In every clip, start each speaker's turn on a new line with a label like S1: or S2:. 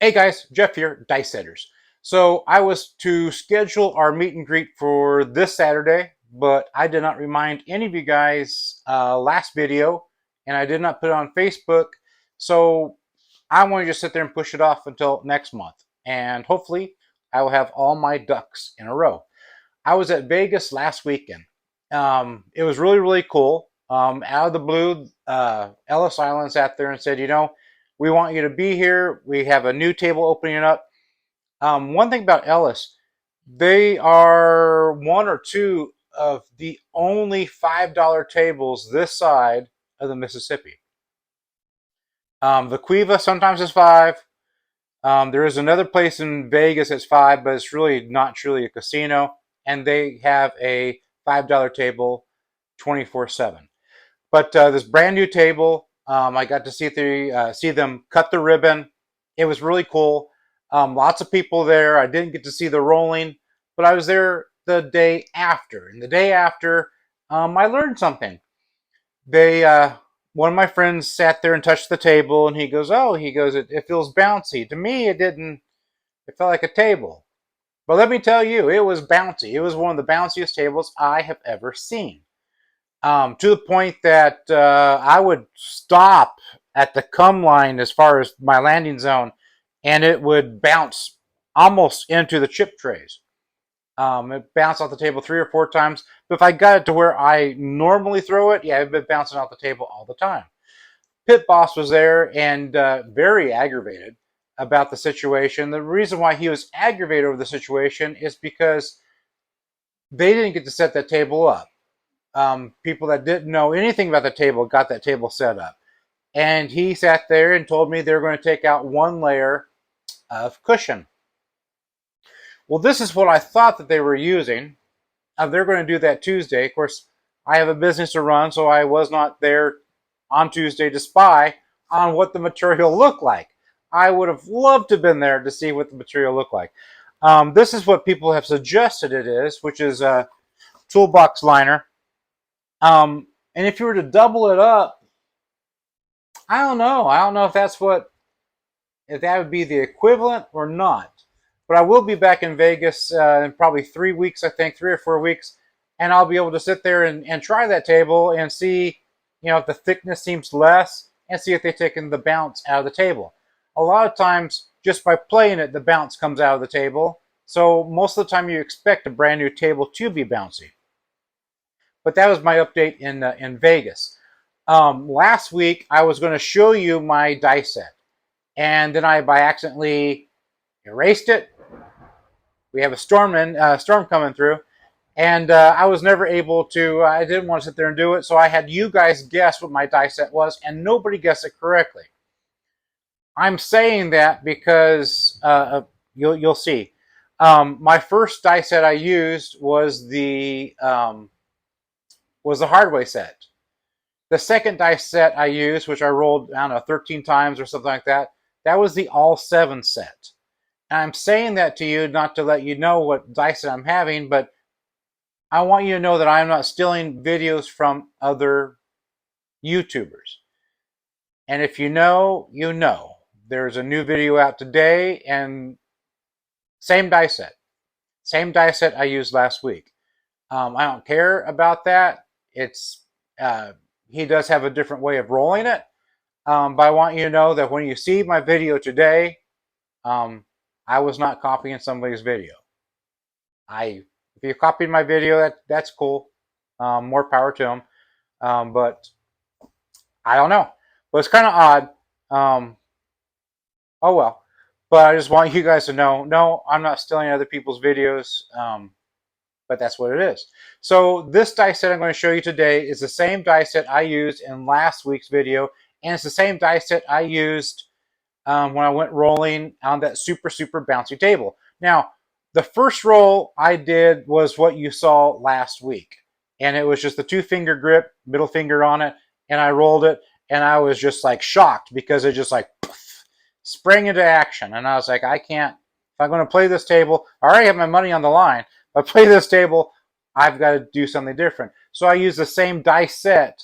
S1: Hey guys, Jeff here, Dice Setters. So I was to schedule our meet and greet for this Saturday, but I did not remind any of you guys last video, and I did not put it on Facebook. So I want to just sit there and push it off until next month, and hopefully I will have all my ducks in a row. I was at Vegas last weekend. It was really, really cool. Out of the blue, Ellis Island sat there and said, we want you to be here. We have a new table opening up. One thing about Ellis, they are one or two of the only $5 tables this side of the Mississippi. The Cueva sometimes is five. There is another place in Vegas that's five, but it's really not truly a casino, and they have a $5 table 24/7. But this brand new table, I got to see them cut the ribbon. It was really cool. Lots of people there. I didn't get to see the rolling, but I was there the day after. And the day after, I learned something. They One of my friends sat there and touched the table, and he goes, "Oh," he goes, "it feels bouncy." To me, it didn't. It felt like a table. But let me tell you, it was bouncy. It was one of the bounciest tables I have ever seen. To the point that I would stop at the come line as far as my landing zone, and it would bounce almost into the chip trays. It bounced off the table 3 or 4 times. But if I got it to where I normally throw it, yeah, it'd been bouncing off the table all the time. Pit Boss was there and very aggravated about the situation. The reason why he was aggravated over the situation is because they didn't get to set that table up. People that didn't know anything about the table got that table set up. And he sat there and told me they were going to take out one layer of cushion. Well, this is what I thought that they were using. They're going to do that Tuesday. Of course, I have a business to run, so I was not there on Tuesday to spy on what the material looked like. I would have loved to have been there to see what the material looked like. This is what people have suggested it is, which is a toolbox liner. And if you were to double it up, I don't know. I don't know if if that would be the equivalent or not. But I will be back in Vegas in probably 3 weeks, I think, 3 or 4 weeks, and I'll be able to sit there and try that table and see, if the thickness seems less, and see if they've taken the bounce out of the table. A lot of times, just by playing it, the bounce comes out of the table. So most of the time, you expect a brand new table to be bouncy. But that was my update in Vegas. Last week, I was going to show you my dice set, and then I by accidentally erased it. We have a storm coming through, and I was never able to. I didn't want to sit there and do it, so I had you guys guess what my dice set was, and nobody guessed it correctly. I'm saying that because you'll see. My first dice set I used was the hardway set. The second dice set I used, which I rolled, I don't know, 13 times or something like that, that was the all 7 set. And I'm saying that to you not to let you know what dice set I'm having, but I want you to know that I'm not stealing videos from other YouTubers. And if you know, you know. There's a new video out today, and same dice set. Same dice set I used last week. I don't care about that. He does have a different way of rolling it. But I want you to know that when you see my video today, I was not copying somebody's video. If you copied my video, that's cool. More power to them. But I don't know. But it's kind of odd. Oh well. But I just want you guys to know, no, I'm not stealing other people's videos. But that's what it is. So this dice set I'm going to show you today is the same dice set I used in last week's video, and it's the same dice set I used when I went rolling on that super, super bouncy table. Now, the first roll I did was what you saw last week, and it was just the 2-finger grip, middle finger on it, and I rolled it, and I was just like shocked because it just like poof, sprang into action, and I was like, I can't. If I'm going to play this table, I already have my money on the line. If I play this table, I've got to do something different. So I used the same dice set,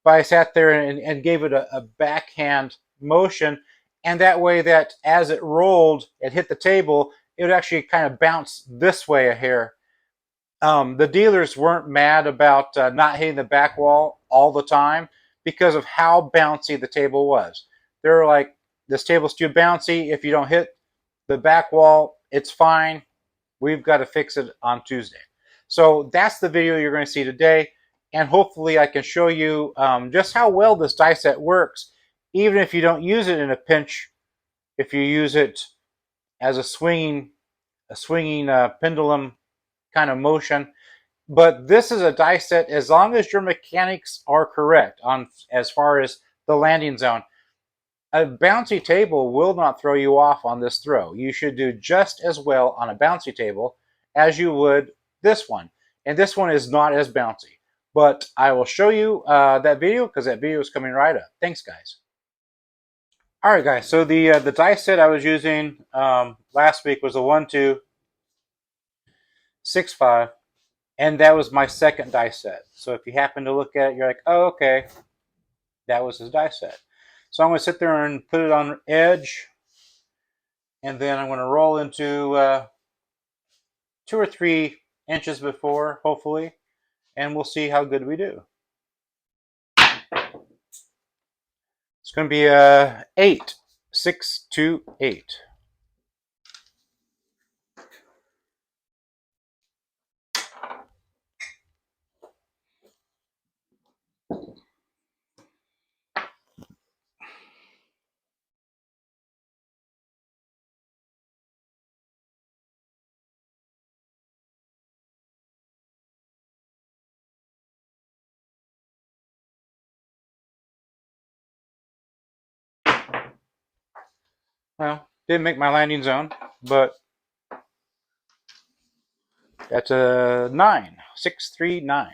S1: but I sat there and gave it a backhand motion, and that way that as it rolled, it hit the table, it would actually kind of bounce this way a hair. The dealers weren't mad about not hitting the back wall all the time because of how bouncy the table was. They were like, this table's too bouncy. If you don't hit the back wall, it's fine. We've got to fix it on Tuesday. So that's the video you're going to see today. And hopefully I can show you just how well this die set works, even if you don't use it in a pinch, if you use it as a swinging pendulum kind of motion. But this is a die set as long as your mechanics are correct on as far as the landing zone. A bouncy table will not throw you off on this throw. You should do just as well on a bouncy table as you would this one. And this one is not as bouncy. But I will show you that video because that video is coming right up. Thanks, guys. All right, guys. So the die set I was using last week was a 1-2-6-5. And that was my second die set. So if you happen to look at it, you're like, oh, okay, that was his die set. So I'm going to sit there and put it on edge, and then I'm going to roll into 2 or 3 inches before, hopefully, and we'll see how good we do. It's going to be a 8, 6, 2, 8. Well, didn't make my landing zone, but that's a 9, 6, 3, 9.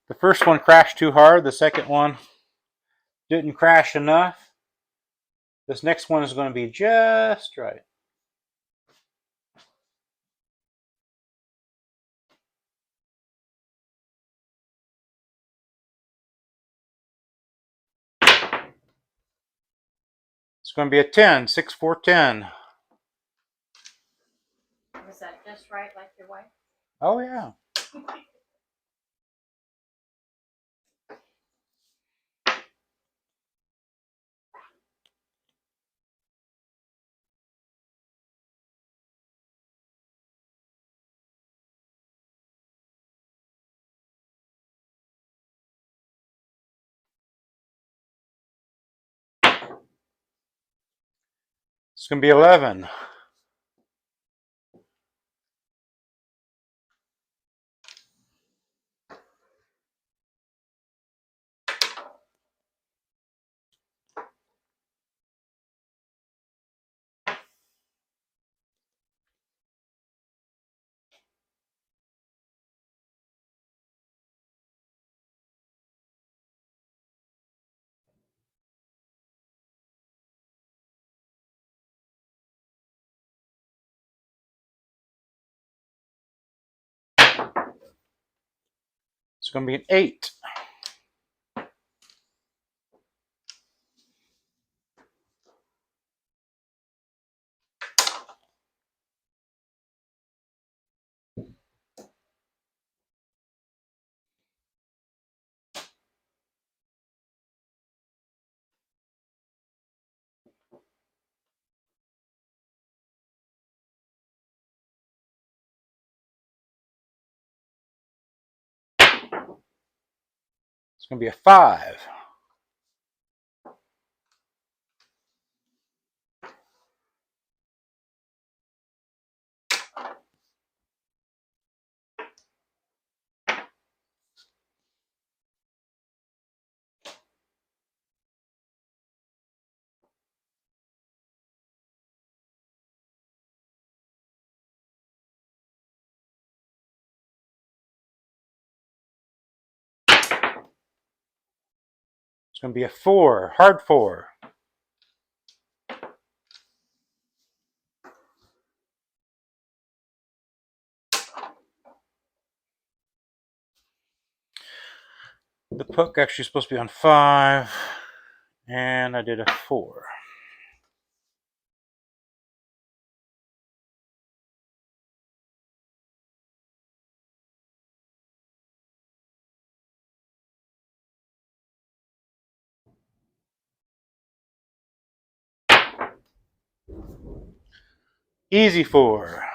S1: The first one crashed too hard. The second one didn't crash enough. This next one is going to be just right. It's going to be a 10, 6, 4, 10.
S2: Was that just right, like your wife?
S1: Oh, yeah. It's going to be 11. It's going to be an 8. It's going to be a 5. It's going to be a 4, hard 4. The puck actually supposed to be on 5, and I did a 4. Easy 4.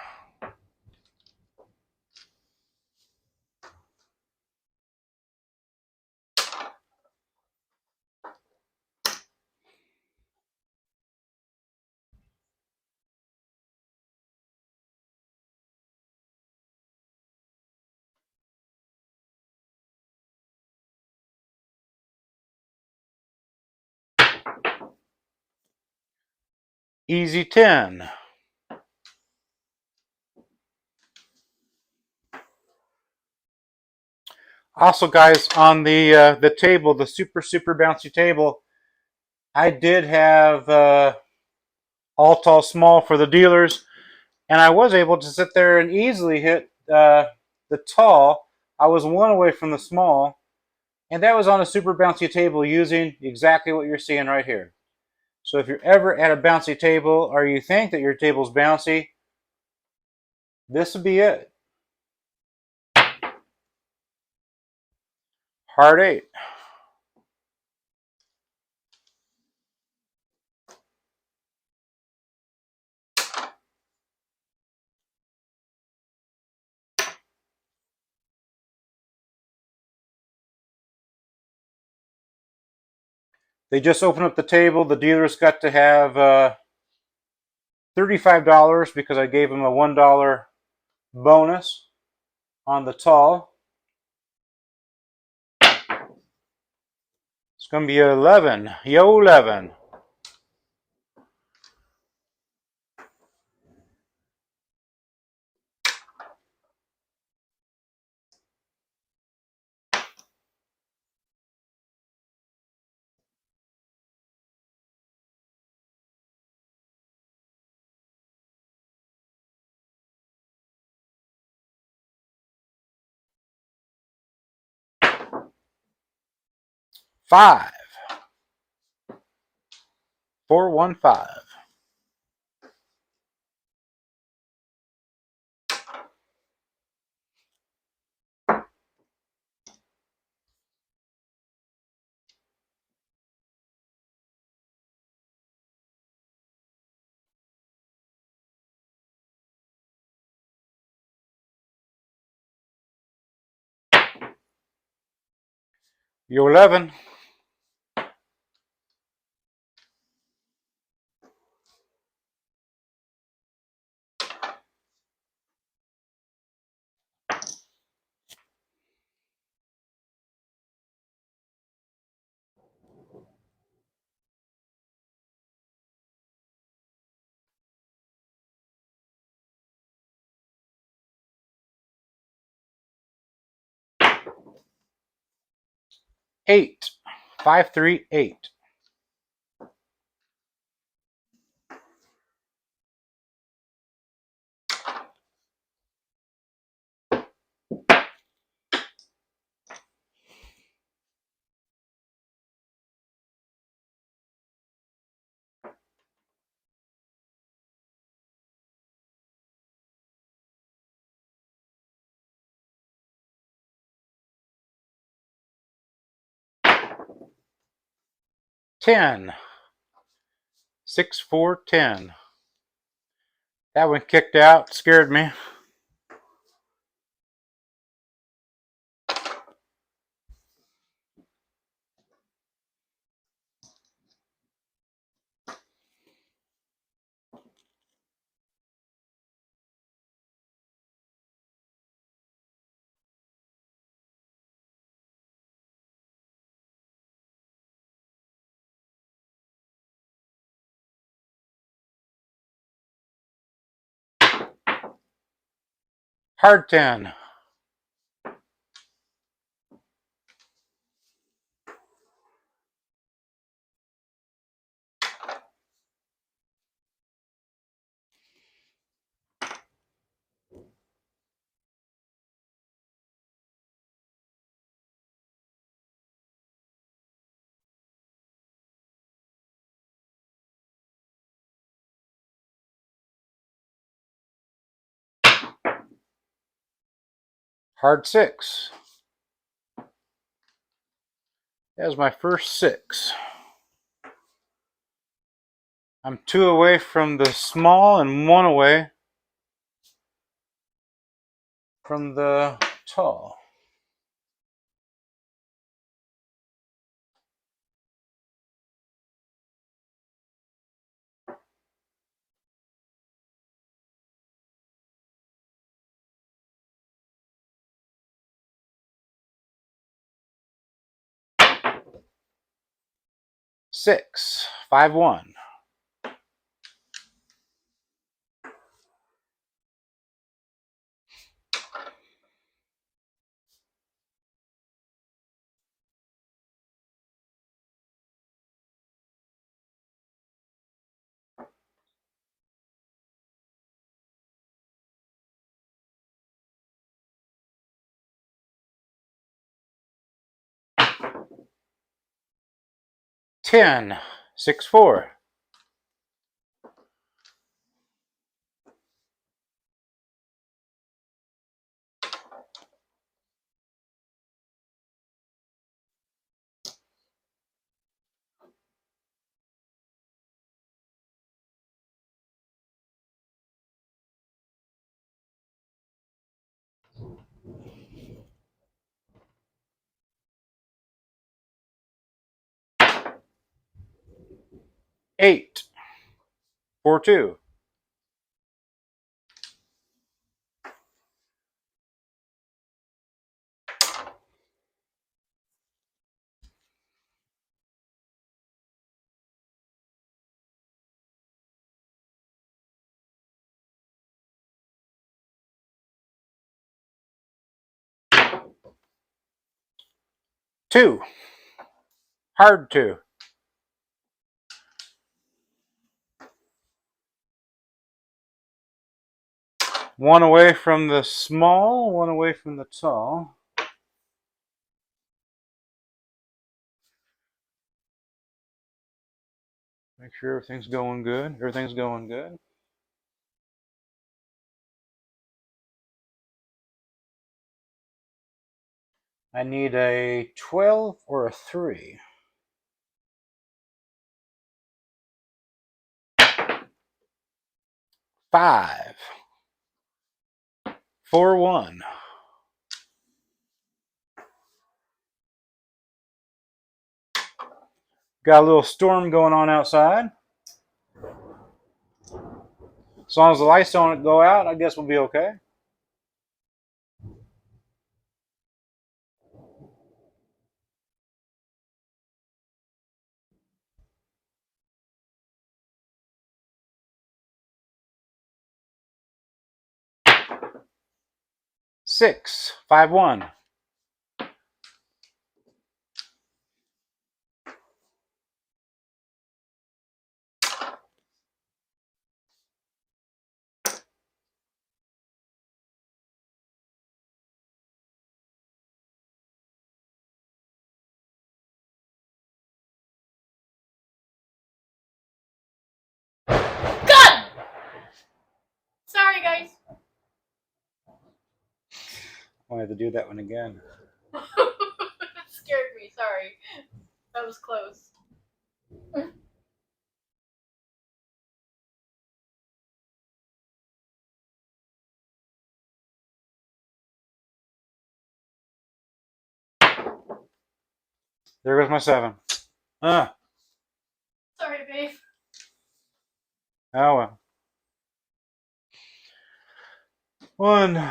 S1: Easy 10. Also, guys, on the table, the super bouncy table, I did have all tall small for the dealers, and I was able to sit there and easily hit the tall. I was one away from the small, and that was on a super bouncy table using exactly what you're seeing right here. So if you're ever at a bouncy table or you think that your table's bouncy, this would be it. Hard 8. They just opened up the table. The dealers got to have $35 because I gave them a $1 bonus on the tall. It's going to be 11. Yo, 11. Five. 415. Yo, 11. 8. 538. Ten. 6, 4, 10. That one kicked out. Scared me. Hard 10. Hard 6. That was my first 6. I'm 2 away from the small and 1 away from the tall. Six, 5-1. Ten, 6-4. Eight, 4-2. Two, hard 2. 1 away from the small, 1 away from the tall. Make sure everything's going good. Everything's going good. I need a 12 or a 3. 5, 4-1. Got a little storm going on outside. As long as the lights don't go out, I guess we'll be okay. Six, 5-1.
S2: God! Sorry, guys.
S1: I have to do that one again.
S2: It scared me. Sorry. That was close.
S1: There goes my 7.
S2: Sorry, babe.
S1: Oh well. 1,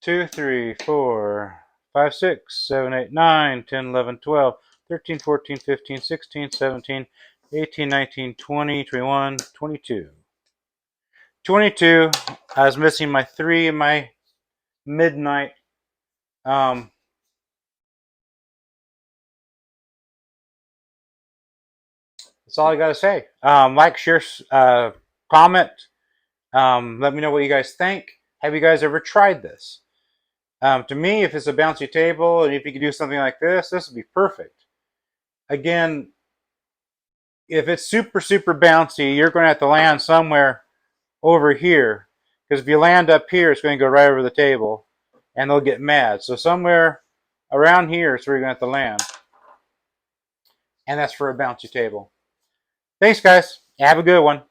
S1: 2, 3, 4, 5, 6, 7, 8, 9, 10, 11, 12, 13, 14, 15, 16, 17, 18, 19, 20, 21, 22. 22. I was missing my 3 and my midnight. That's all I got to say. Like, share, comment. Let me know what you guys think. Have you guys ever tried this? To me, if it's a bouncy table and if you could do something like this would be perfect. Again, if it's super, super bouncy, you're going to have to land somewhere over here. Because if you land up here, it's going to go right over the table. and they'll get mad. So somewhere around here is where you're going to have to land. And that's for a bouncy table. Thanks, guys. Have a good one.